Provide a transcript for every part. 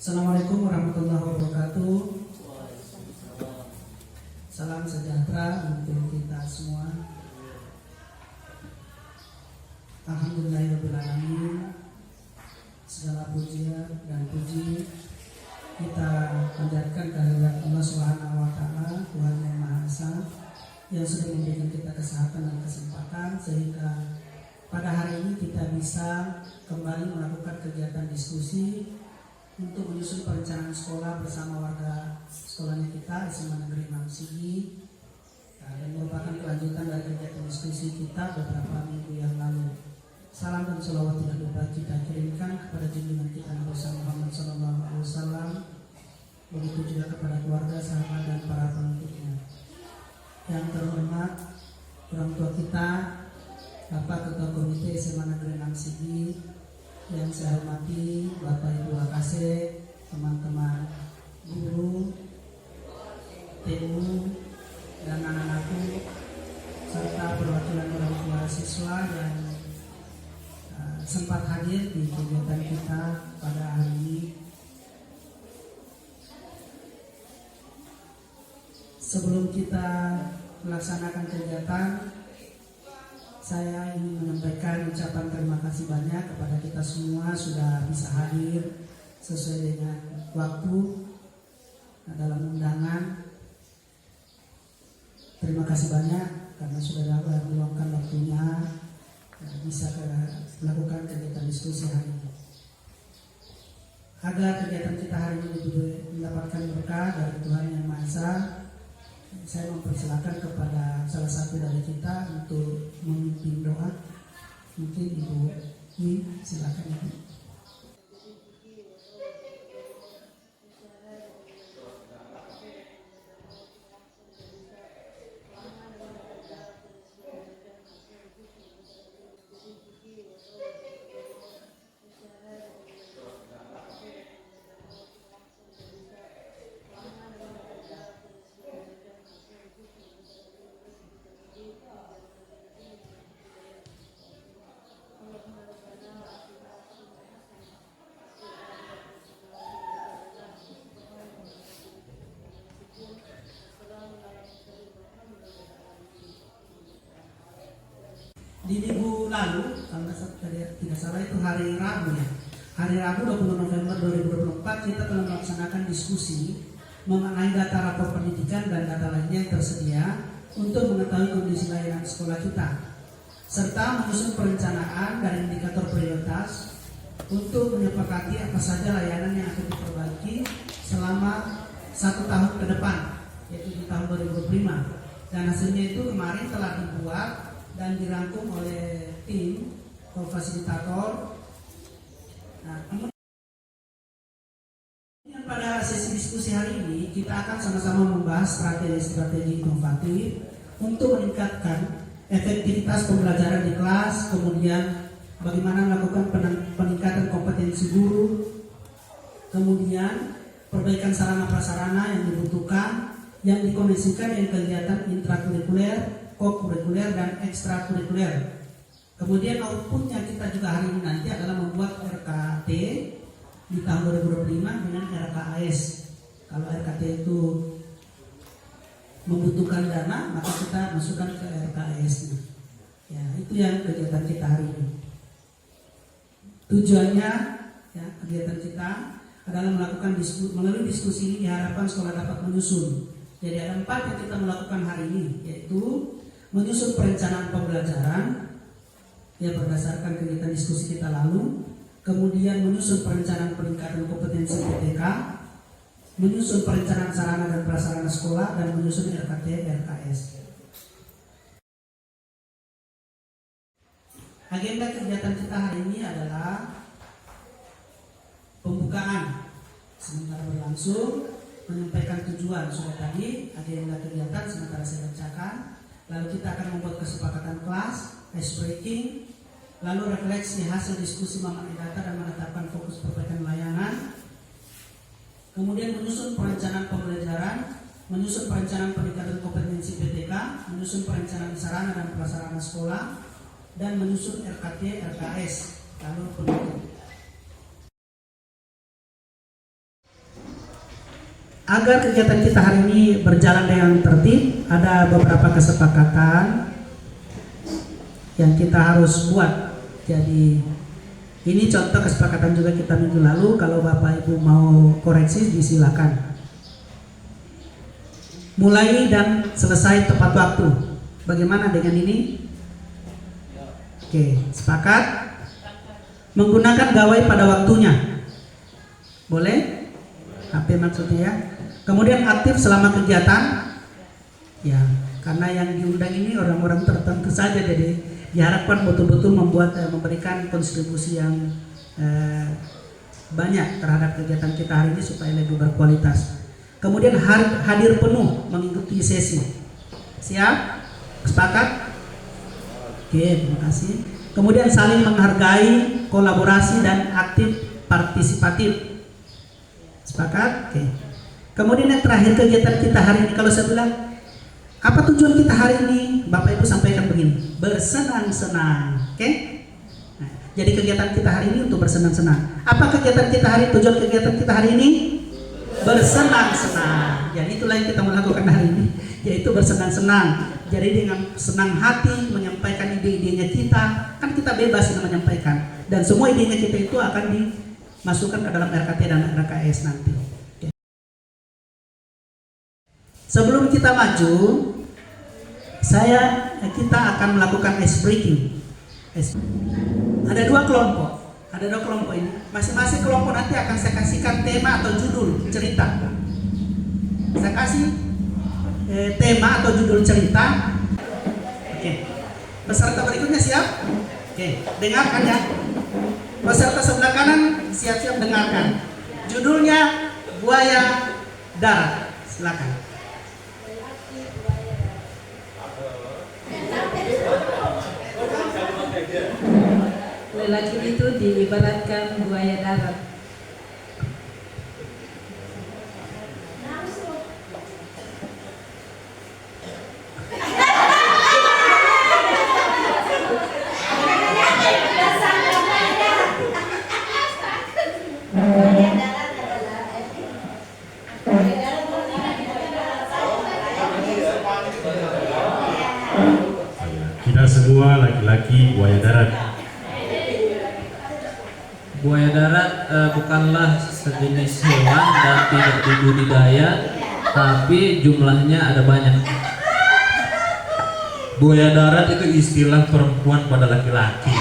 Assalamualaikum warahmatullahi wabarakatuh. Salam sejahtera untuk kita semua. Alhamdulillahirrahmanirrahim. Segala pujian dan puji kita panjatkan kehadirat Allah Subhanahu wa taala, Tuhan yang Maha Esa, yang sudah memberikan kita kesehatan dan kesempatan sehingga pada hari ini kita bisa kembali melakukan kegiatan diskusi untuk menyusun perencanaan sekolah bersama warga sekolahnya kita SMA Negeri Imam Sigi, dan merupakan kelanjutan dari kegiatan diskusi kita beberapa minggu yang lalu. Salam dan salawat tidak lupa kita kirimkan kepada junjungan kita Nabi Muhammad SAW, begitu juga kepada keluarga, sahabat dan para pengikutnya. Yang terhormat orang tua kita, Bapak Ketua Komite SMA Negeri Imam Sigi, yang saya hormati Bapak Ibu Wakase, teman-teman guru, TU, dan anak-anakku, serta perwakilan orang tua siswa yang sempat hadir di kegiatan kita pada hari ini. Sebelum kita melaksanakan kegiatan, saya ingin menyampaikan ucapan terima kasih banyak kepada kita semua sudah bisa hadir sesuai dengan waktu dalam undangan. Terima kasih banyak karena sudah dapat meluangkan waktunya bisa melakukan kegiatan diskusi hari ini. Agar kegiatan kita hari ini mendapatkan berkah dari Tuhan Yang Maha Esa, saya mempersilakan kepada salah satu dari kita untuk memimpin doa. Mungkin Ibu Wi, silakan Ibu. Di minggu lalu, kalau tidak salah itu hari Rabu ya. Hari Rabu 20 November 2024 kita telah melaksanakan diskusi mengenai data rapor pendidikan dan data lainnya yang tersedia untuk mengetahui kondisi layanan sekolah kita, serta menyusun perencanaan dan indikator prioritas untuk menyepakati apa saja layanan yang akan diperbaiki selama 1 tahun ke depan, yaitu di tahun 2025. Dan hasilnya itu kemarin telah dibuat dan dirangkum oleh tim fasilitator. Nah, pada sesi diskusi hari ini kita akan sama-sama membahas strategi-strategi inovatif untuk meningkatkan efektivitas pembelajaran di kelas, kemudian bagaimana melakukan peningkatan kompetensi guru, kemudian perbaikan sarana prasarana yang dibutuhkan yang dikoneksikan dengan kegiatan intrakurikuler, kokurikuler dan ekstrakurikuler. Kemudian outputnya kita juga hari ini nanti adalah membuat RKT di tahun 2025 dengan RKAS. Kalau RKT itu membutuhkan dana, maka kita masukkan ke RKAS-nya. Ya, itu yang kegiatan kita hari ini. Tujuannya, ya, kegiatan kita adalah melakukan melalui diskusi ini diharapkan sekolah dapat menyusun. Jadi ada 4 yang kita melakukan hari ini, yaitu menyusun perencanaan pembelajaran ya berdasarkan kegiatan diskusi kita lalu, kemudian menyusun perencanaan peningkatan kompetensi PTK, menyusun perencanaan sarana dan prasarana sekolah, dan menyusun RKT RKS. Agenda kegiatan kita hari ini adalah pembukaan sementara berlangsung, menyampaikan tujuan sudah tadi, agenda kegiatan sementara saya bacakan. Lalu kita akan membuat kesepakatan kelas, ice breaking, lalu refleksi hasil diskusi mengenai data dan menetapkan fokus perbaikan layanan. Kemudian menyusun perencanaan pembelajaran, menyusun perencanaan peningkatan kompetensi PTK, menyusun perencanaan sarana dan prasarana sekolah, dan menyusun RKT RKS. Lalu penutup. Agar kegiatan kita hari ini berjalan dengan tertib, ada beberapa kesepakatan yang kita harus buat. Jadi ini contoh kesepakatan juga kita minggu lalu. Kalau Bapak Ibu mau koreksi, disilakan. Mulai dan selesai tepat waktu. Bagaimana dengan ini? Oke, sepakat? Menggunakan gawai pada waktunya. Boleh? HP maksudnya ya. Kemudian aktif selama kegiatan. Ya, karena yang diundang ini orang-orang tertentu saja, jadi diharapkan betul-betul memberikan kontribusi yang banyak terhadap kegiatan kita hari ini supaya lebih berkualitas. Kemudian hadir penuh mengikuti sesi. Siap? Sepakat? Oke, terima kasih. Kemudian saling menghargai, kolaborasi dan aktif partisipatif. Sepakat? Oke. Kemudian yang terakhir, kegiatan kita hari ini, kalau saya bilang apa tujuan kita hari ini, Bapak Ibu sampaikan begini: bersenang-senang. Oke? Nah, jadi kegiatan kita hari ini untuk bersenang-senang. Apa kegiatan kita tujuan kegiatan kita hari ini? Bersenang-senang. Jadi itulah yang kita melakukan hari ini, yaitu bersenang-senang. Jadi dengan senang hati menyampaikan ide-idenya kita, kan kita bebas menyampaikan, dan semua idenya kita itu akan dimasukkan ke dalam RKT dan RKS nanti. Sebelum kita maju, kita akan melakukan ice breaking. Ada dua kelompok ini. Masing-masing kelompok nanti akan saya kasihkan tema atau judul cerita. Saya kasih tema atau judul cerita. Oke. Peserta berikutnya siap? Oke, dengarkan ya. Peserta sebelah kanan siap-siap dengarkan. Judulnya Buaya Darat. Silakan. Lelaki itu diibaratkan buaya darat. Kita semua laki-laki buaya darat. Buaya darat bukanlah sejenis hewan dan tidak dibudidaya, tapi jumlahnya ada banyak. Buaya darat itu istilah perempuan pada laki-laki.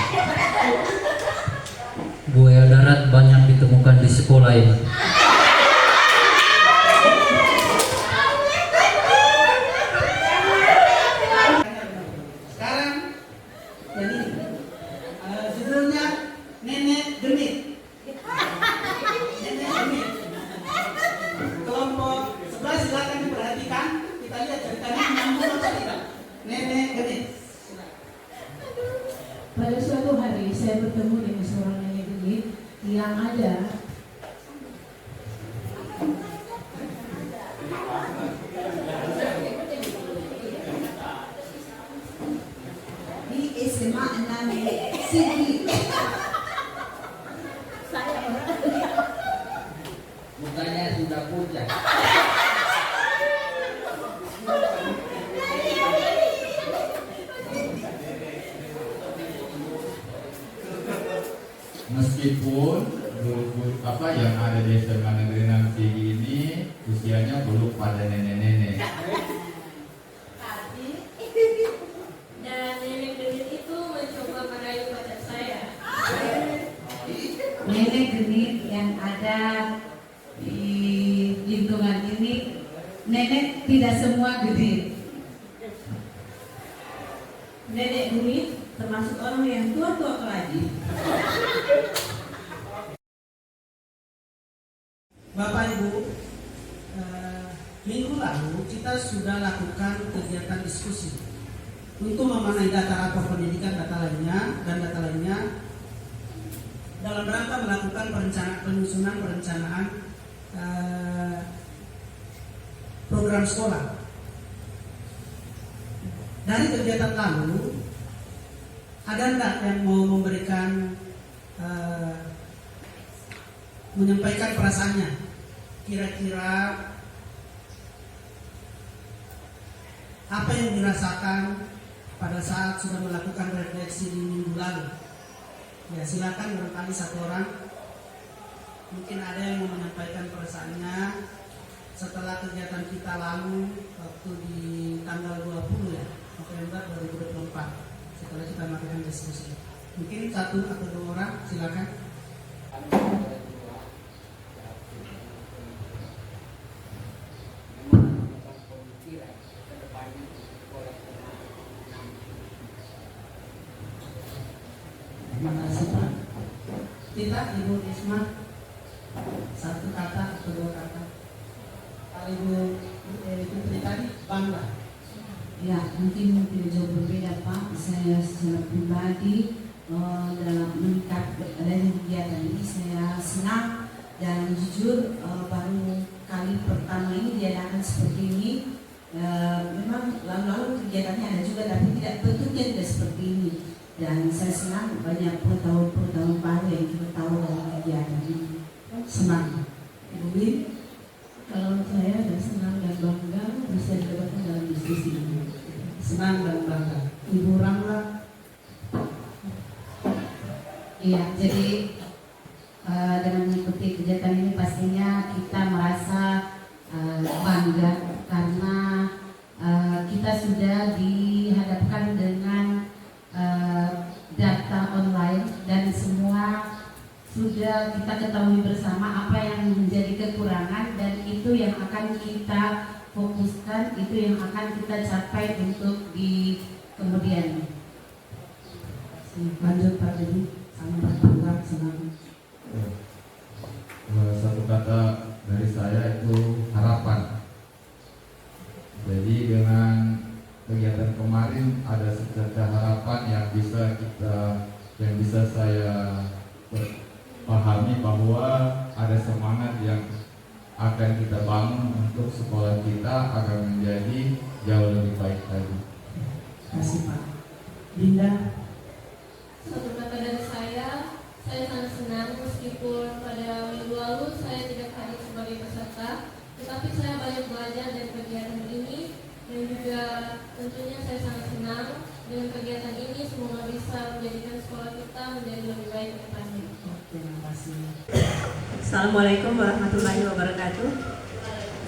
Buaya darat banyak ditemukan di sekolah ini. Judulnya Nenek Genit. Kelompok sebelah silakan diperhatikan. Kita lihat ceritanya nyambung atau tidak. Nenek Genit. Pada suatu hari saya bertemu dengan seorang nenek genit yang ada di SMA 6 Sigi. Mukanya sudah pucat. Meskipun guru apa yang ada di SMA Negeri 6 Sigi ini usianya belum pada nenek-nenek. Dan nenek genit itu mencoba merayu pacar saya. Nenek genit yang ada di lingkungan ini, nenek tidak semua genit. Nenek genit termasuk orang yang tua-tua keladi. Bapak Ibu, minggu lalu kita sudah lakukan kegiatan diskusi untuk memanai data rapor pendidikan, data lainnya dalam rangka melakukan perencanaan program sekolah. Dari kegiatan lalu, ada enggak yang mau memberikan menyampaikan perasaannya? Kira-kira apa yang dirasakan pada saat sudah melakukan refleksi di minggu lalu. Ya, silakan barangkali satu orang. Mungkin ada yang mau menyampaikan perasaannya setelah kegiatan kita lalu waktu di tanggal 20 ya, November 2024. Setelah kita melakukan diskusi. Mungkin satu atau dua orang, silakan. Terima kasih Pak. Kita Ibu Isma, satu kata atau dua kata. Kalau Ibu Putri tadi bangga. Ya, mungkin tidak jauh berbeda Pak. Saya secara pribadi dalam menyikapi adanya kegiatan ini saya senang dan jujur baru kali pertama ini diadakan seperti ini. Memang lalu-lalu kegiatannya ada juga, tapi tidak bentuknya tidak seperti ini. Dan saya senang banyak pengetahuan baru yang kita tahu dalam kegiatan ini. Senang. Ibu Win? Kalau saya dan senang dan bangga bisa didapatkan dalam diskusi ini. Senang dan bangga. Ibu Ramla. Iya, jadi dengan mengikuti kegiatan ini pastinya kita merasa bangga karena kita sudah dihadapkan dengan data online dan semua sudah kita ketahui bersama apa yang menjadi kekurangan, dan itu yang akan kita fokuskan, itu yang akan kita capai untuk di kemudian. Lanjut Pak Dedi. Sama bangga, senang. Satu kata dari saya itu harapan. Jadi dengan kegiatan kemarin ada secerca harapan yang bisa saya pahami bahwa ada semangat yang akan kita bangun untuk sekolah kita agar menjadi jauh lebih baik lagi. Terima kasih Pak. Dinda. Satu kata dari saya sangat senang meskipun pada minggu lalu saya tidak hadir sebagai peserta, tetapi saya banyak belajar dari kegiatan ini, dan juga tentunya saya sangat senang dengan kegiatan ini. Semoga bisa menjadikan sekolah kita menjadi lebih baik ke depannya. Terima kasih. Assalamualaikum warahmatullahi wabarakatuh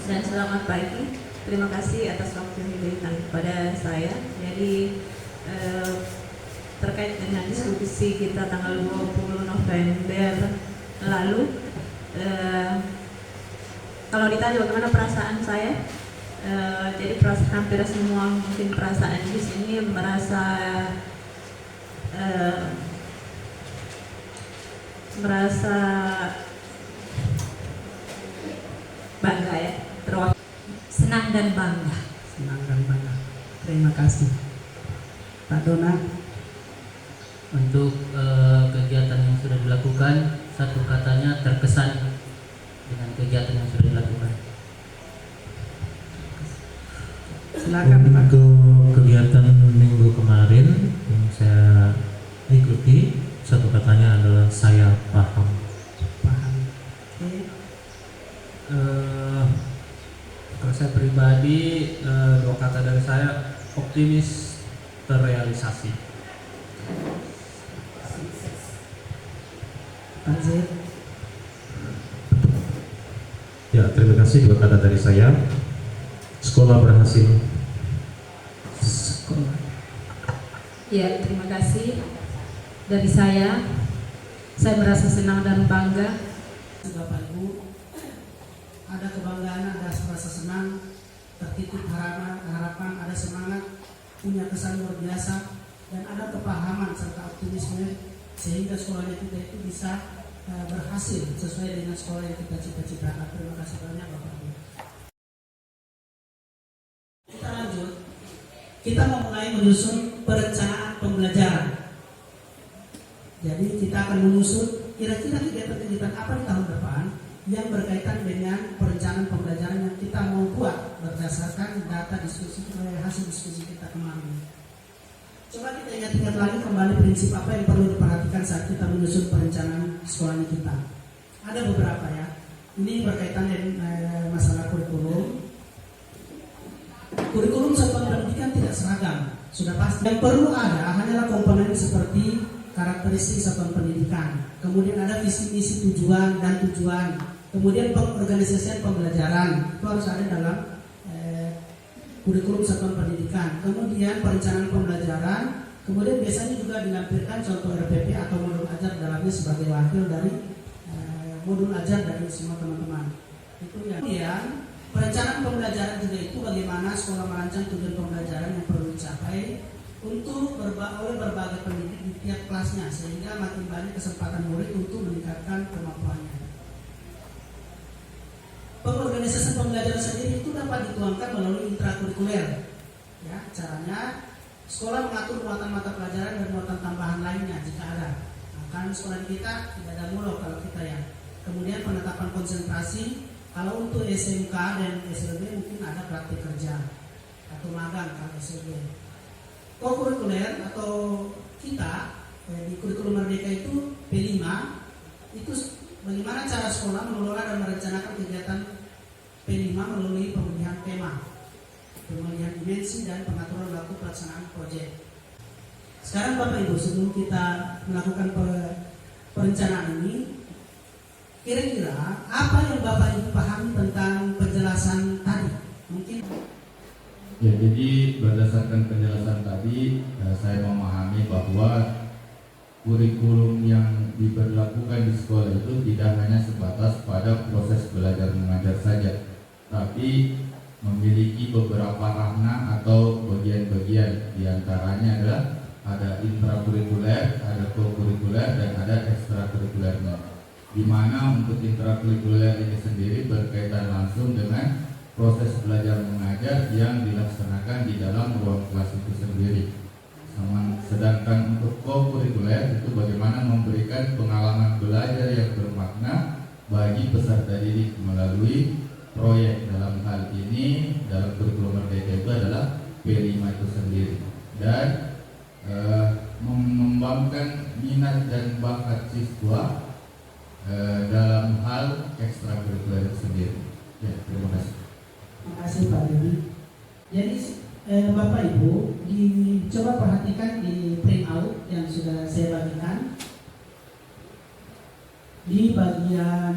dan selamat pagi. Terima kasih atas waktu yang diberikan kepada saya. Jadi terkait dengan diskusi kita tanggal 20 November lalu, kalau ditanya bagaimana perasaan saya, jadi hampir semua mungkin perasaan di sini merasa bangga ya, Senang dan bangga. Senang dan bangga. Terima kasih. Pak Dona. Untuk kegiatan yang sudah dilakukan, satu katanya terkesan dengan kegiatan yang sudah dilakukan. Silakan Pak. Untuk kegiatan minggu kemarin yang saya ikuti, satu katanya adalah saya paham. Paham. Oke. Kalau saya pribadi, dua kata dari saya, optimis terrealisasi. Pak Zaid. Ya, terima kasih. Dua kata dari saya, sekolah berhasil. Sekolah. Ya, terima kasih. Dari saya merasa senang dan bangga. Bapak Ibu, ada kebanggaan, ada rasa senang, tertitip harapan, ada semangat, punya kesan luar biasa, dan ada kepahaman serta optimisme sehingga sekolah kita itu bisa berhasil sesuai dengan sekolah yang kita cita-citakan. Terima kasih banyak Bapak Ibu. Kita lanjut. Kita memulai menyusun perencanaan pembelajaran. Jadi kita akan menyusun kira-kira kegiatan-kegiatan apa di tahun depan yang berkaitan dengan perencanaan pembelajaran yang kita mau buat berdasarkan data diskusi hasil diskusi kita kemarin. Coba kita ingat-ingat lagi kembali prinsip apa yang perlu diperhatikan saat kita menyusun perencanaan sekolah kita. Ada beberapa ya. Ini berkaitan dengan masalah kurikulum. Kurikulum satuan pendidikan tidak seragam, sudah pasti. Yang perlu ada hanyalah komponen seperti karakteristik satuan pendidikan, kemudian ada visi misi tujuan dan tujuan, kemudian pengorganisasian pembelajaran itu harus ada dalam kurikulum satuan pendidikan, kemudian perencanaan pembelajaran, kemudian biasanya juga dilampirkan contoh RPP atau modul ajar dalamnya sebagai wakil dari modul ajar dari semua teman-teman. Itu yang kemudian perencanaan pembelajaran juga itu bagaimana sekolah merancang tujuan pembelajaran yang perlu dicapai untuk oleh berbagai pendidik di tiap kelasnya sehingga makin banyak kesempatan murid untuk meningkatkan kemampuannya. Pengorganisasian pembelajaran sendiri itu dapat dituangkan melalui intrakurikuler. Ya, caranya sekolah mengatur muatan mata pelajaran dan muatan tambahan lainnya jika ada. Nah, kan sekolah kita tidak ada mulok kalau kita ya. Kemudian penetapan konsentrasi. Kalau untuk SMK dan SLB mungkin ada praktik kerja atau magang kalau SLB. Kokurikuler atau kita di kurikulum Merdeka itu P5 itu bagaimana cara sekolah mengelola dan merencanakan kegiatan P5 melalui pemilihan tema, pemilihan dimensi dan pengaturan waktu pelaksanaan proyek. Sekarang Bapak Ibu, sebelum kita melakukan perencanaan ini, kira-kira apa yang Bapak Ibu pahami tentang penjelasan tadi? Mungkin. Ya, jadi berdasarkan penjelasan tadi, saya memahami bahwa kurikulum yang diberlakukan di sekolah itu tidak hanya sebatas pada proses belajar mengajar saja, tapi memiliki beberapa ranah atau bagian-bagian. Di antaranya adalah ada intrakurikuler, ada kokurikuler, dan ada ekstrakurikulernya. Di mana untuk intrakurikuler ini sendiri berkaitan langsung dengan proses belajar mengajar yang dilaksanakan di dalam ruang kelas itu sendiri. Sedangkan untuk kokurikuler itu bagaimana memberikan pengalaman belajar yang bermakna bagi peserta didik melalui proyek. Dalam hal ini dalam kurikulum Merdeka itu adalah P5 itu sendiri, dan mengembangkan minat dan bakat siswa dalam hal ekstrakurikuler sendiri. Ya, terima kasih. Terima kasih Pak Dedi. Jadi Bapak Ibu coba perhatikan di print out yang sudah saya bagikan di bagian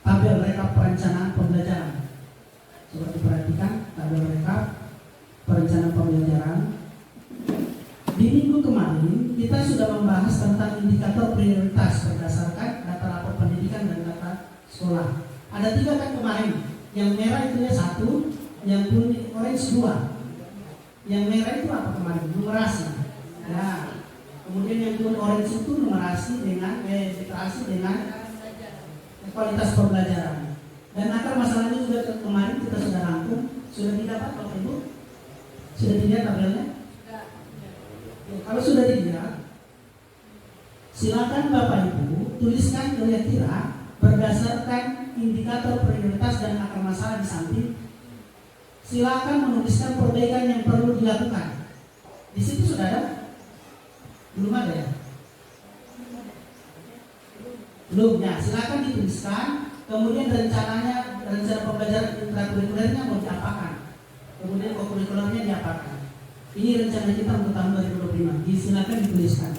tabel rekap perencanaan pembelajaran. Coba diperhatikan tabel rekap perencanaan pembelajaran. Di minggu kemarin kita sudah membahas tentang indikator prioritas berdasarkan data lapor pendidikan dan data sekolah. Ada 3 kan kemarin. Yang merah itu ya 1, yang kuning orange 2. Yang merah itu apa kemarin? Numerasi. Ya. Kemudian yang kuning orange itu numerasi dengan literasi dengan kualitas pembelajaran. Dan akar masalahnya juga kemarin kita sudah rangkum, sudah didapat Bapak Ibu? Sudah dilihat tabelnya? Kalau sudah dilihat, silakan Bapak Ibu tuliskan kira-kira berdasarkan indikator prioritas dan akar masalah di samping. Silakan menuliskan perbaikan yang perlu dilakukan. Di situ sudah ada? Belum ada ya? Belum ya. Silakan dituliskan. Kemudian rencana pembelajaran intrakurikulernya mau diapakan. Kemudian kokurikulernya diapakan. Ini rencana kita untuk tahun 2025. Silakan dituliskan.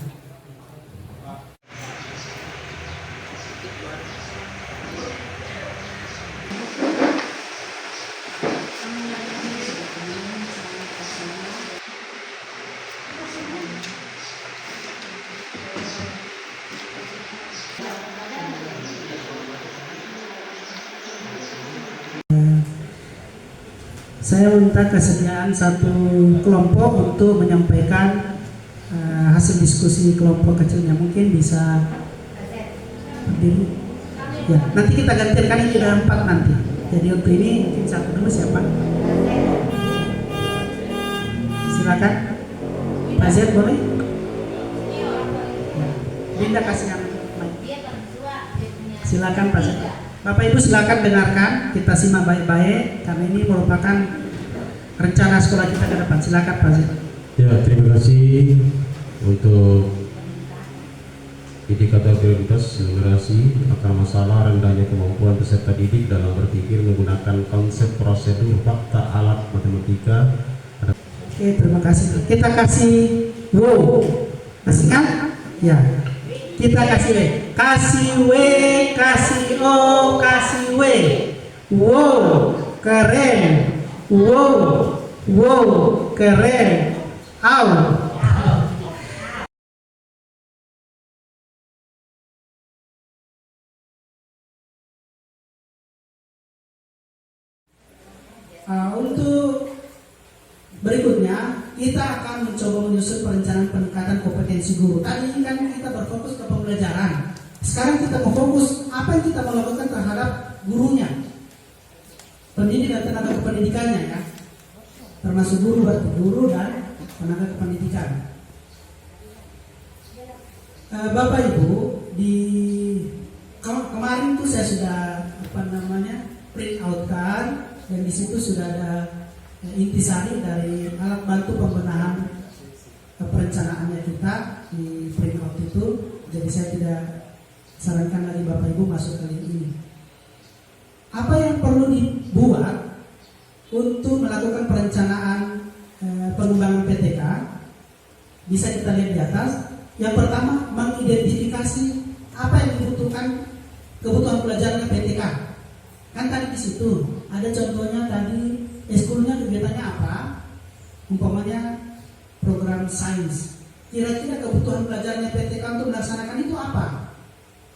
Saya minta kesediaan satu kelompok untuk menyampaikan hasil diskusi kelompok kecilnya. Mungkin bisa berdiri. Ya, nanti kita gantikan ini dalam 4 nanti. Jadi untuk ini mungkin satu dulu siapa? Silakan. Pak Z boleh? Linda kasih yang mic. Silakan Pak Z. Bapak Ibu silakan dengarkan, kita simak baik-baik karena ini merupakan rencana sekolah kita ke depan. Silakan Pak Z. Ya, terima kasih untuk Indikator prioritas numerasi akar masalah rendahnya kemampuan peserta didik dalam berpikir menggunakan konsep prosedur fakta alat matematika. Oke, terima kasih. Kita kasih wow. Kasih kan? Ya. Kita kasih W. Kasih W, kasih O, kasih W. Wow, keren. Wow, wow, keren. Au. Untuk berikutnya kita akan mencoba menyusun perencanaan peningkatan kompetensi guru. Tadi kan kita berfokus ke pembelajaran. Sekarang kita mau fokus apa yang kita mau lakukan terhadap gurunya, pendidik dan tenaga kependidikannya ya. Termasuk guru, berarti guru dan tenaga kependidikan. Bapak Ibu, di kemarin tuh saya sudah print out kan, dan di situ sudah ada intisari dari alat bantu pembenahan perencanaannya kita di print out itu. Jadi saya tidak sarankan lagi Bapak Ibu masuk ke link ini. Apa yang perlu dibuat untuk melakukan perencanaan pengembangan PTK bisa kita lihat di atas. Yang pertama, mengidentifikasi apa yang dibutuhkan kebutuhan pelajaran PTK. Kan tadi di situ ada contohnya tadi eskulnya kegiatannya apa? Umpamanya program sains. Kira-kira kebutuhan pelajarannya PTK untuk melaksanakan itu apa?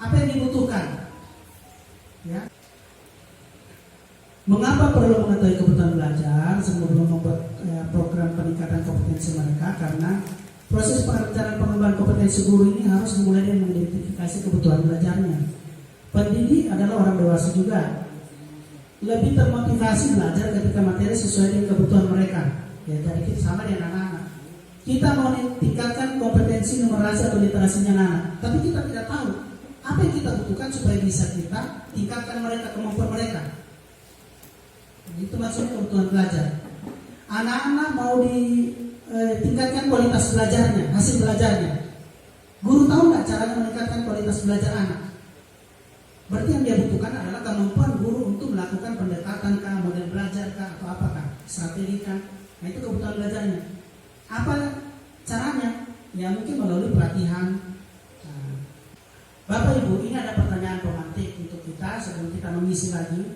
Apa yang dibutuhkan? Ya. Mengapa perlu mengetahui kebutuhan belajar sebelum membuat program peningkatan kompetensi mereka? Karena proses perencanaan pengembangan kompetensi guru ini harus dimulai dengan mengidentifikasi kebutuhan belajarnya. Pendidik adalah orang dewasa juga, lebih termotivasi belajar ketika materi sesuai dengan kebutuhan mereka. Ya, jadi kita sama dengan anak-anak. Kita mau tingkatkan kompetensi numerasi atau literasinya anak, tapi kita tidak tahu apa yang kita butuhkan supaya bisa kita tingkatkan mereka, kemampuan mereka. Itu maksudnya kebutuhan belajar. Anak-anak mau ditingkatkan kualitas belajarnya, hasil belajarnya. Guru tahu nggak cara meningkatkan kualitas belajar anak? Berarti yang dia butuhkan adalah kemampuan guru untuk melakukan pendekatan kah, model belajar kah, atau apakah, strategi kah. Nah itu kebutuhan belajarnya. Apa caranya? Ya mungkin melalui pelatihan. Nah, Bapak Ibu, ini ada pertanyaan romantik untuk kita sebelum kita mengisi lagi.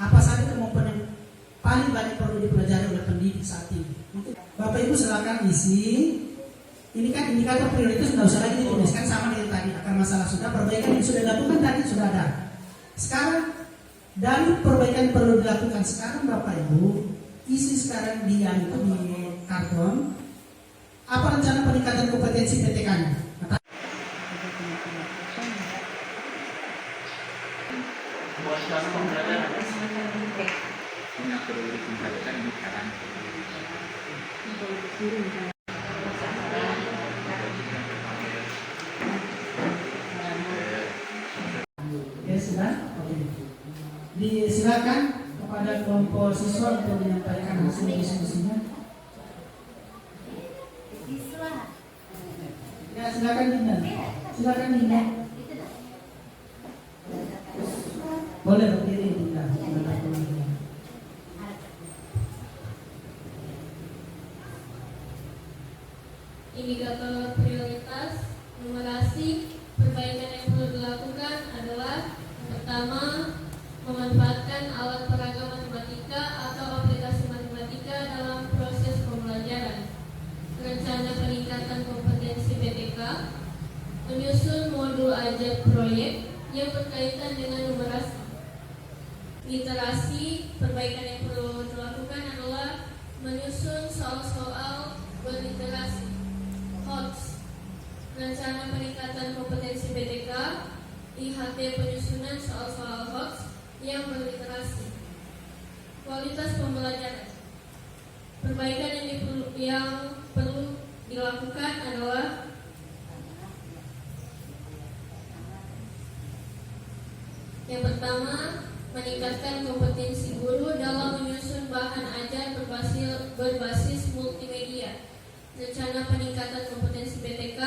Apa saja kemampuan yang paling banyak perlu dipelajari oleh pendidik saat ini? Mungkin Bapak Ibu silakan isi. Ini kan indikator prioritas sudah usah lagi dituliskan, sama dengan tadi. Akar masalah sudah, perbaikan yang sudah dilakukan tadi sudah ada. Sekarang dari perbaikan yang perlu dilakukan sekarang Bapak Ibu isi sekarang di karton. Apa rencana peningkatan kompetensi PTK-nya? Ya sudah, oke. Disilakan kepada kelompok siswa untuk menyampaikan hasil diskusinya. Ya silakan Dinda. Silakan Dinda. Boleh berdiri Dinda. Indikator prioritas numerasi perbaikan yang perlu dilakukan adalah pertama, memanfaatkan alat peraga matematika atau aplikasi matematika dalam proses pembelajaran. Rencana peningkatan kompetensi PTK, menyusun modul ajar proyek yang berkaitan dengan numerasi. Literasi, perbaikan yang perlu dilakukan adalah menyusun soal-soal berliterasi. HOTS, rencana peningkatan kompetensi PTK, IHT penyusunan soal-soal HOTS yang berliterasi. Kualitas pembelajaran, perbaikan yang perlu dilakukan adalah yang pertama, meningkatkan kompetensi guru dalam menyusun bahan ajar berbasis multimedia. Rencana peningkatan kompetensi PTK,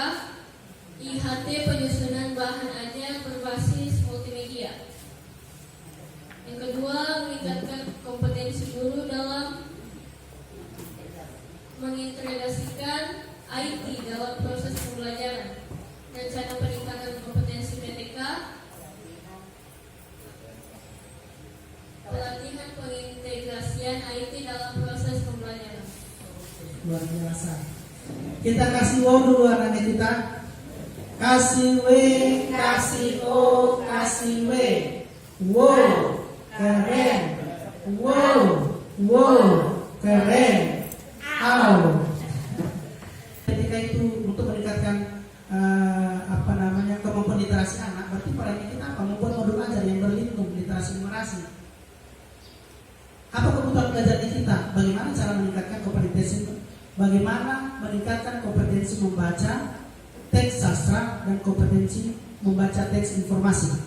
IHT penyusunan bahan ajar berbasis multimedia. Yang kedua, meningkatkan kompetensi guru dalam mengintegrasikan IT dalam proses pembelajaran. Rencana peningkatan kompetensi PTK, pelatihan pengintegrasian IT dalam proses pembelajaran. Luar biasa. Kita kasih wow dulu anaknya kita. Kasih W, kasih O, kasih W. Wow, keren. Wow, wow, keren. Au. Ketika itu untuk meningkatkan kemampuan literasi anak, berarti perannya kita apa? Membuat modul ajar yang berlindung literasi numerasi. Apa kebutuhan belajarnya kita? Bagaimana cara meningkatkan kompetensi? Bagaimana meningkatkan kompetensi membaca teks sastra dan kompetensi membaca teks informasi.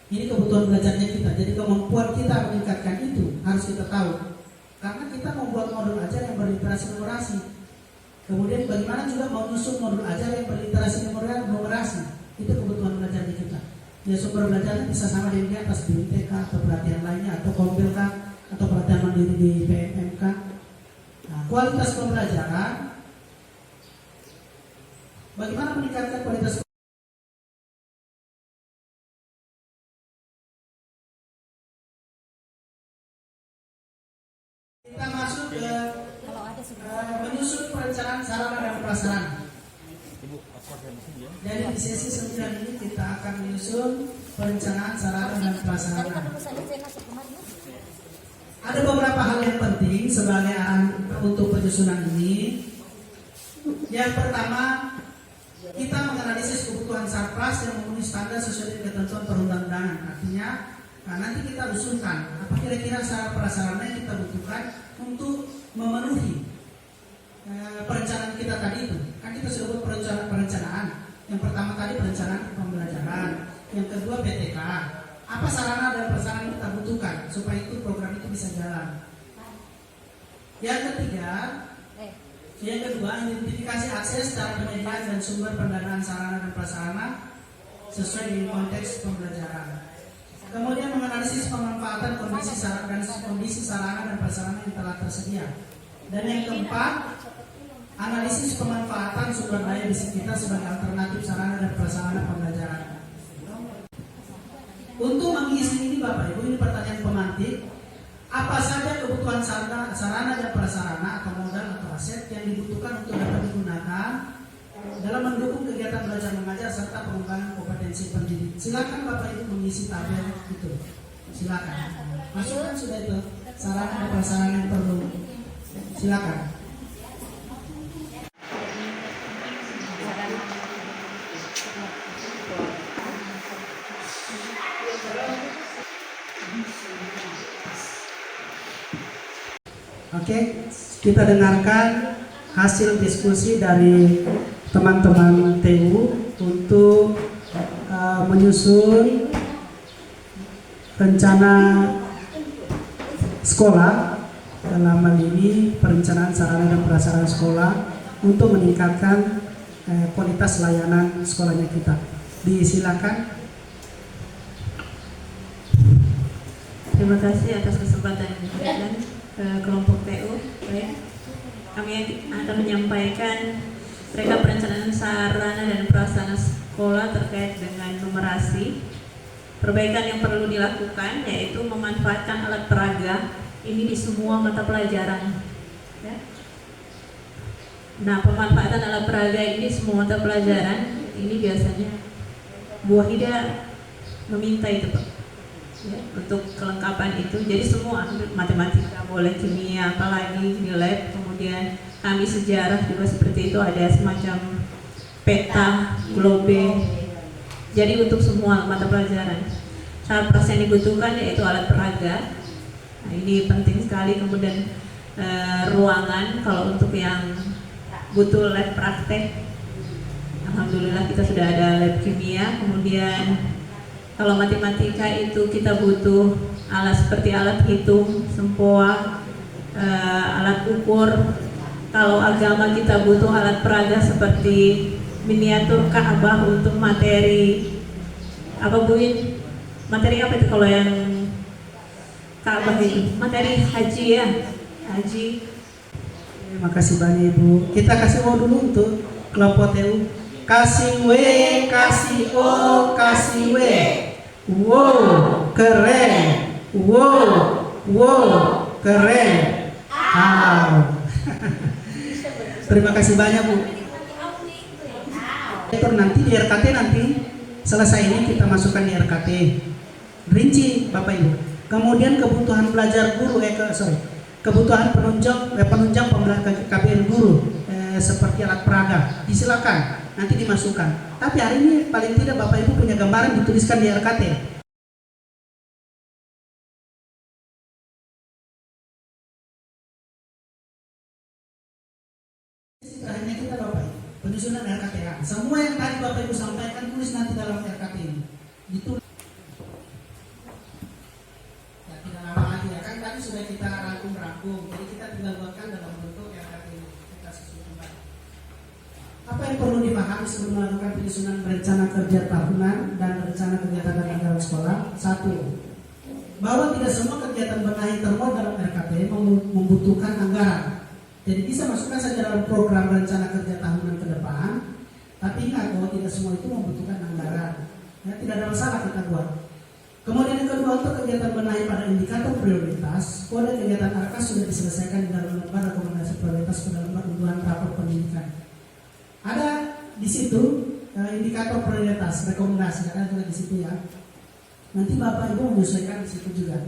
Ini kebutuhan belajarnya kita. Jadi kemampuan kita meningkatkan itu harus kita tahu. Karena kita membuat modul ajar yang berliterasi numerasi. Kemudian bagaimana juga menyusun modul ajar yang berliterasi numerasi. Itu kebutuhan belajarnya kita. Ya, sumber belajarnya bisa sama dengan di atas di TK atau pelatihan lainnya atau Kompil atau pelatihan mandiri di PMMK. Nah, kualitas pembelajaran, bagaimana meningkatkan kualitas kita masuk ke menyusun perencanaan sarana dan prasarana. Jadi di sesi 9 ini kita akan menyusun perencanaan sarana dan prasarana. Ada beberapa hal yang penting sebagai arahan untuk penyusunan ini. Yang pertama, kita menganalisis kebutuhan sarpras yang memenuhi standar sesuai dengan ketentuan perundang-undangan. Artinya, nanti kita usulkan apa kira-kira sarana prasarana yang kita butuhkan untuk memenuhi perencanaan kita tadi itu. Kan kita sudah buat perencanaan. Yang pertama tadi perencanaan pembelajaran, yang kedua PTK. Apa sarana dan prasarana yang kita butuhkan supaya itu program itu bisa jalan. Yang kedua, identifikasi akses, cara penyediaan dan sumber pendanaan sarana dan prasarana sesuai dengan konteks pembelajaran. Kemudian menganalisis pemanfaatan kondisi sarana dan prasarana yang telah tersedia. Dan yang keempat, analisis pemanfaatan sumber daya di sekitar sebagai alternatif sarana dan prasarana pembelajaran. Untuk mengisi ini Bapak Ibu, ini pertanyaan pemantik. Apa saja kebutuhan sarana dan prasarana atau modal atau aset yang dibutuhkan untuk dapat digunakan dalam mendukung kegiatan belajar mengajar serta pengembangan kompetensi pendidik? Silakan Bapak Ibu mengisi tabel itu. Silakan. Masukkan sudah itu sarana dan prasarana yang perlu. Silakan. Oke, kita dengarkan hasil diskusi dari teman-teman TU untuk menyusun rencana sekolah, dalam hal ini perencanaan sarana dan prasarana sekolah untuk meningkatkan kualitas layanan sekolahnya kita. Disilakan. Terima kasih atas kesempatan yang diberikan kelompok TU. Kami akan menyampaikan mereka perencanaan sarana dan prasarana sekolah terkait dengan numerasi. Perbaikan yang perlu dilakukan yaitu memanfaatkan alat peraga ini di semua mata pelajaran. Ya. Nah, pemanfaatan alat peraga ini di semua mata pelajaran ini biasanya Bu Wahida meminta itu Pak. Ya, untuk kelengkapan itu, jadi semua matematika boleh, kimia, apalagi di lab, kemudian kami sejarah juga seperti itu, ada semacam peta, globe. Jadi untuk semua mata pelajaran, sarpras yang dibutuhkan yaitu alat peraga. Nah, ini penting sekali. Kemudian ruangan, kalau untuk yang butuh lab praktek, alhamdulillah kita sudah ada lab kimia. Kemudian kalau matematika itu kita butuh alat seperti alat hitung, sempoa, alat ukur. Kalau agama kita butuh alat peraga seperti miniatur Ka'bah untuk materi apa Bu Win? Materi apa itu kalau yang Ka'bah itu? Materi haji ya, haji. Terima kasih banyak Ibu. Kita kasih O dulu untuk kelompok TU. Kasih W, kasih O, kasih W. Wow, keren. Wow, keren. Terima kasih banyak Bu. Nanti di RKT nanti selesai ini kita masukkan di RKT. Rinci Bapak Ibu. Kemudian kebutuhan belajar guru, kebutuhan penunjang pembelajaran KBN guru seperti alat peraga, disilakan nanti dimasukkan. Tapi hari ini paling tidak Bapak Ibu punya gambaran dituliskan di RKT. Terakhirnya kita Bapak Ibu, penyusunan RKT. Semua yang tadi Bapak Ibu sampaikan tulis nanti dalam RKT ini. Ditulis. Sudah kita rangkum, jadi kita tinggal buatkan dalam bentuk RKT ini. Kita susun kembali. Apa yang perlu dipahami sebelum melakukan penyusunan rencana kerja tahunan dan rencana kegiatan dalam sekolah? 1. Bahwa tidak semua kegiatan benahi termuat dalam RKT membutuhkan anggaran. Jadi bisa masukkan saja dalam program rencana kerja tahunan ke depan, tapi ingat bahwa tidak semua itu membutuhkan anggaran. Ya, tidak ada masalah kita buat. Kemudian yang kedua, untuk kegiatan benahi pada indikator prioritas, kode kegiatan ARKAS sudah diselesaikan di dalam lembar rekomendasi prioritas pada lembar unduhan rapat pendidikan. Ada di situ indikator prioritas rekomendasi, ada juga di situ ya. Nanti Bapak Ibu menyesuaikan di situ juga.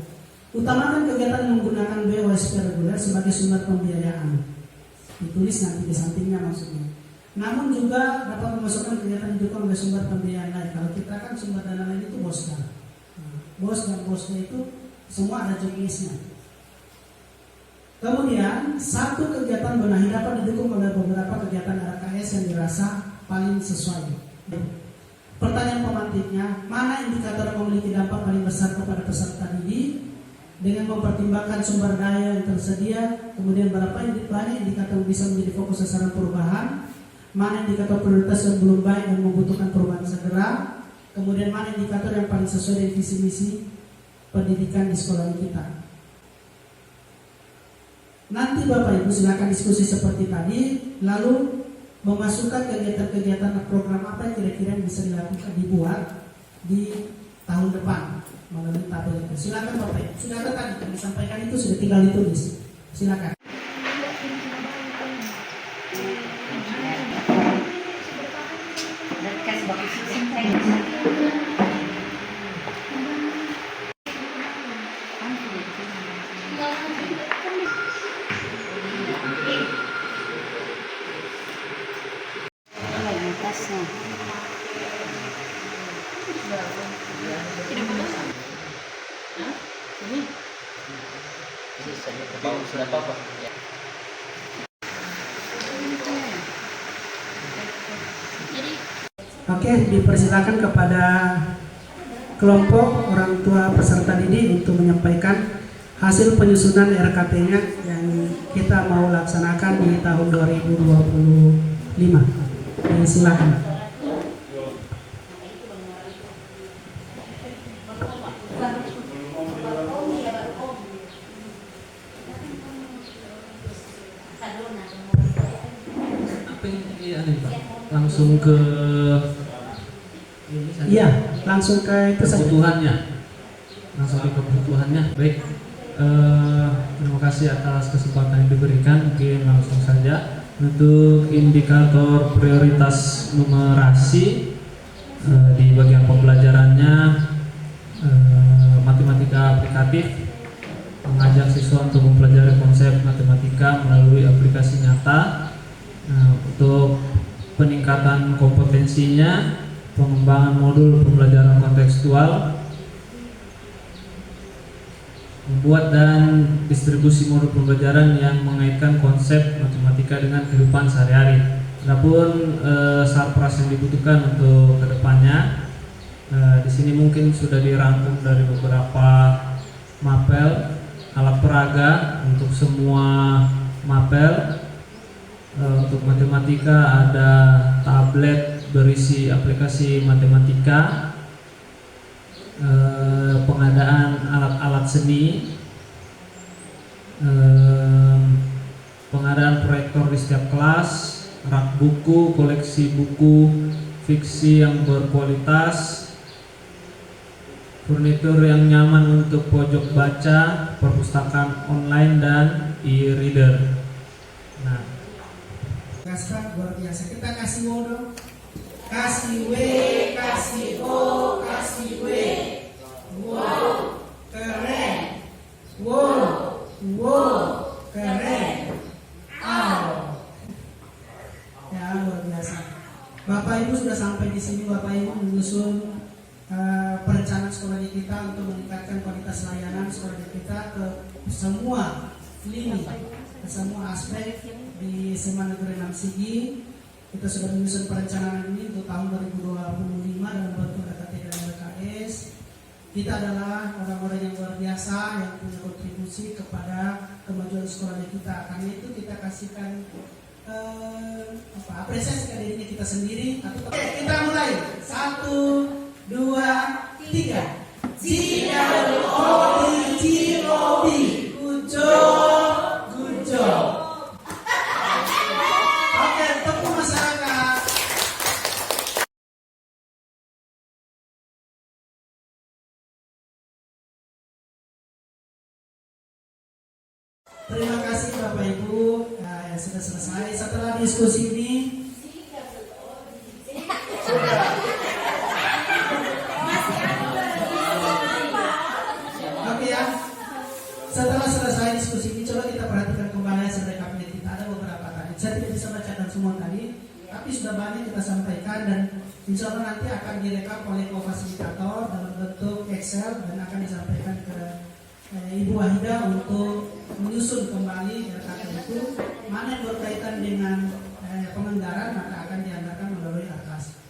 Utamakan kegiatan menggunakan BOSP reguler sebagai sumber pembiayaan. Ditulis nanti di sampingnya maksudnya. Namun juga dapat memasukkan kegiatan didukung oleh sumber pembiayaan lain. Kalau kita kan sumber dana lain itu BOSDA. Bos dan bosnya itu semua ada jenisnya. Kemudian satu kegiatan benahi dapat didukung oleh beberapa kegiatan RKS yang dirasa paling sesuai. Pertanyaan pemantiknya, mana indikator yang memiliki dampak paling besar kepada peserta didik dengan mempertimbangkan sumber daya yang tersedia, kemudian berapa banyak indikator yang bisa menjadi fokus sasaran perubahan, mana indikator prioritas yang belum baik dan membutuhkan perubahan segera. Kemudian mana indikator yang paling sesuai dengan visi misi pendidikan di sekolah kita. Nanti Bapak Ibu silakan diskusi seperti tadi, lalu memasukkan kegiatan-kegiatan program apa yang kira-kira bisa dilakukan dibuat di tahun depan melalui tabel itu. Silakan Bapak Ibu. Sudah ada tadi yang disampaikan itu sudah tinggal ditulis. Silakan. Oke, dipersilakan kepada kelompok orang tua peserta didik untuk menyampaikan hasil penyusunan RKT-nya yang kita mau laksanakan di tahun 2025. Silakan. Langsung ke iya, langsung ke itu kebutuhannya. Langsung ke kebutuhannya. Baik, terima kasih atas kesempatan yang diberikan. Mungkin langsung saja untuk indikator prioritas numerasi di bagian pembelajarannya matematika aplikatif, mengajak siswa untuk mempelajari konsep matematika melalui aplikasi nyata. Untuk peningkatan kompetensinya, pengembangan modul pembelajaran kontekstual, membuat dan distribusi modul pembelajaran yang mengaitkan konsep matematika dengan kehidupan sehari-hari. Adapun sarpras yang dibutuhkan untuk kedepannya, di sini mungkin sudah dirangkum dari beberapa mapel, alat peraga untuk semua mapel. Untuk matematika ada tabel tablet berisi aplikasi matematika, pengadaan alat-alat seni, pengadaan proyektor di setiap kelas, rak buku, koleksi buku fiksi yang berkualitas, furnitur yang nyaman untuk pojok baca, perpustakaan online dan e-reader. Nah, luar biasa. Kita kasih wo dong. Kasih W, kasih O, kasih W. Wow, keren. Wow, keren. Ya, luar biasa. Bapak Ibu sudah sampai di sini. Bapak Ibu menyusun perencanaan sekolah di kita untuk meningkatkan kualitas layanan sekolah di kita ke semua lini, ke semua aspek di SMA Negeri 6 Sigi. Kita sudah menyusun perencanaan ini untuk tahun 2025 dalam bentuk RKT dan LKS. Kita adalah orang-orang yang luar biasa yang punya kontribusi kepada kemajuan sekolah di kita. Karena itu kita kasihkan apresiasi ke diri kita sendiri. Kita mulai 1, 2, 3. G-O-D. Good job. Oke, tepuk masyarakat. Terima kasih Bapak Ibu yang sudah selesai. Setelah diskusi ini setelah selesai diskusi ini, coba kita perhatikan kembali hasil rekapnya kita. Ada beberapa tadi, saya tidak bisa bacakan semua tadi, tapi sudah banyak kita sampaikan dan insya Allah nanti akan direkap oleh co-fasilitator dalam bentuk Excel dan akan disampaikan ke Ibu Wahida untuk menyusun kembali RKT itu. Mana yang berkaitan dengan penganggaran maka akan dianggarkan melalui ARKAS.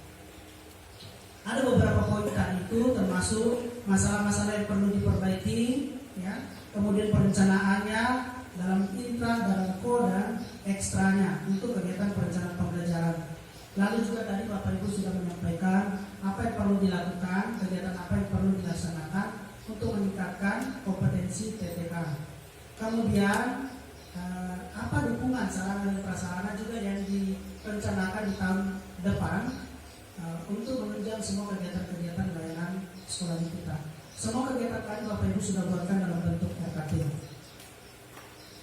Ada beberapa poin tadi itu termasuk masalah-masalah yang perlu diperbaiki, ya. Kemudian perencanaannya dalam intra, dalam ko dan ekstranya untuk kegiatan perencanaan pembelajaran. Lalu juga tadi Bapak Ibu sudah menyampaikan apa yang perlu dilakukan, kegiatan apa yang perlu dilaksanakan untuk meningkatkan kompetensi TTK. Kemudian apa dukungan sarana dan prasarana juga yang direncanakan di tahun depan untuk menunjang semua kegiatan-kegiatan layanan sekolah di kita. Semua kegiatan tadi Bapak Ibu sudah buatkan dalam bentuk RKT.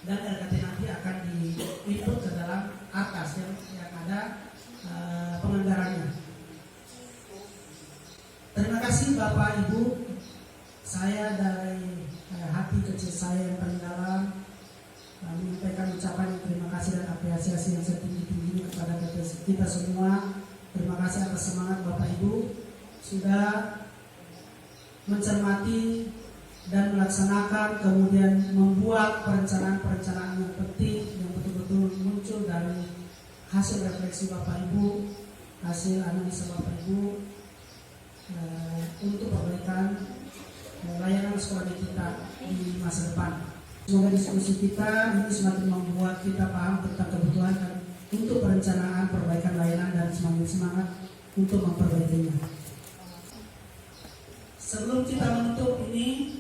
Dan RKT nanti akan di-input ke dalam ARKAS yang ada penganggarannya. Terima kasih Bapak Ibu. Saya dari hati kecil saya yang paling dalam menyampaikan ucapan terima kasih dan apresiasi yang setinggi-tingginya kepada kita semua. Terima kasih atas semangat Bapak Ibu sudah mencermati dan melaksanakan, kemudian membuat perencanaan-perencanaan yang penting yang betul-betul muncul dari hasil refleksi Bapak Ibu, hasil analisa Bapak Ibu untuk perbaikan layanan sekolah kita di masa depan. Semoga diskusi kita ini semakin membuat kita paham tentang kebutuhan dan untuk perencanaan perbaikan layanan dan semakin semangat untuk memperbaikinya. Sebelum kita menutup ini,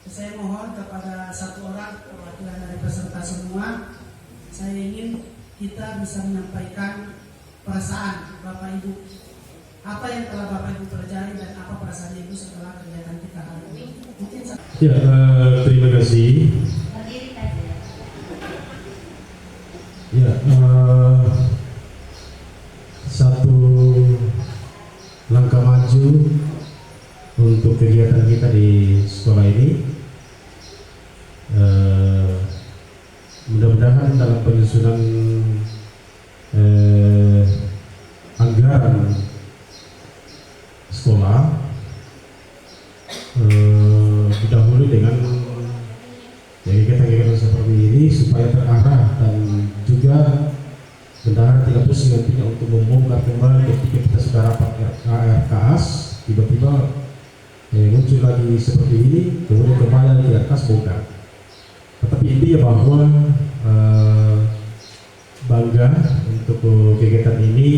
saya mohon kepada satu orang perwakilan dari peserta semua, saya ingin kita bisa menyampaikan perasaan Bapak Ibu. Apa yang telah Bapak Ibu pelajari dan apa perasaan Ibu setelah kegiatan kita hari ini? Mungkin ya, terima kasih. Ya, satu langkah maju untuk kegiatan kita di sekolah ini. Mudah-mudahan dalam penyusunan anggaran sekolah didahului dengan kegiatan-kegiatan seperti ini supaya terarah dan juga bendahara tidak pusing nantinya untuk membongkar kembali ketika kita sudah rapat RKAS tiba-tiba muncul lagi seperti ini, kemudian kembali di atas bongkar. Tetapi intinya bahwa bangga untuk kegiatan ini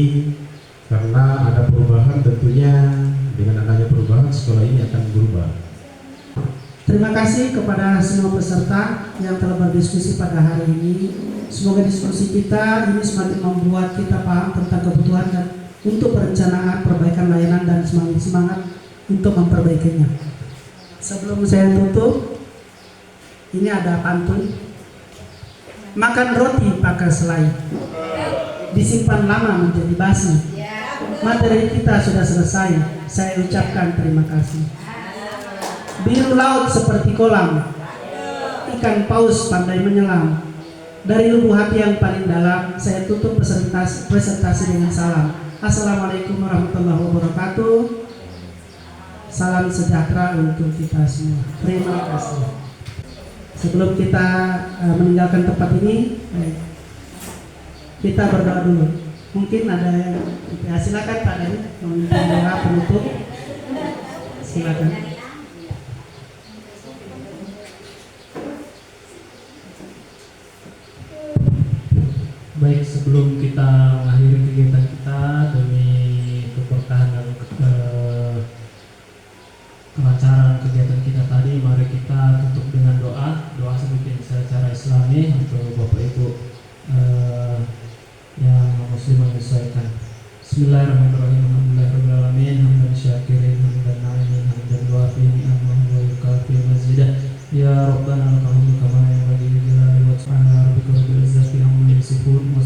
Terima kasih kepada semua peserta yang telah berdiskusi pada hari ini. Semoga diskusi kita ini semakin membuat kita paham tentang kebutuhan dan untuk perencanaan perbaikan layanan dan semakin semangat untuk memperbaikinya. Sebelum saya tutup, ini ada pantun. Makan roti pakai selai, disimpan lama menjadi basi. Materi kita sudah selesai, saya ucapkan terima kasih. Biru laut seperti kolam, ikan paus pandai menyelam. Dari lubuk hati yang paling dalam, saya tutup presentasi dengan salam. Assalamualaikum warahmatullahi wabarakatuh. Salam sejahtera untuk kita semua. Terima kasih. Sebelum kita meninggalkan tempat ini, kita berdoa dulu. Mungkin ada yang silakan Pak Dhani meminta doa penutup. Silakan. Baik, sebelum kita mengakhiri kegiatan kita demi keberkahan dan kelancaran kegiatan kita tadi, mari kita tutup dengan doa sedikit secara Islami untuk Bapak Ibu yang Muslim menyesuaikan. Bismillahirrahmanirrahim. Alhamdulillahirrahmanirrahim. Hamdan syakirin, hamdan na'imin, hamdan du'afin, amman wa yukafi mazidah. Ya Rabbana al-Qahum kama yang bagi jalali wa ta'ala rabbika rabbil izzati amma yasifun wa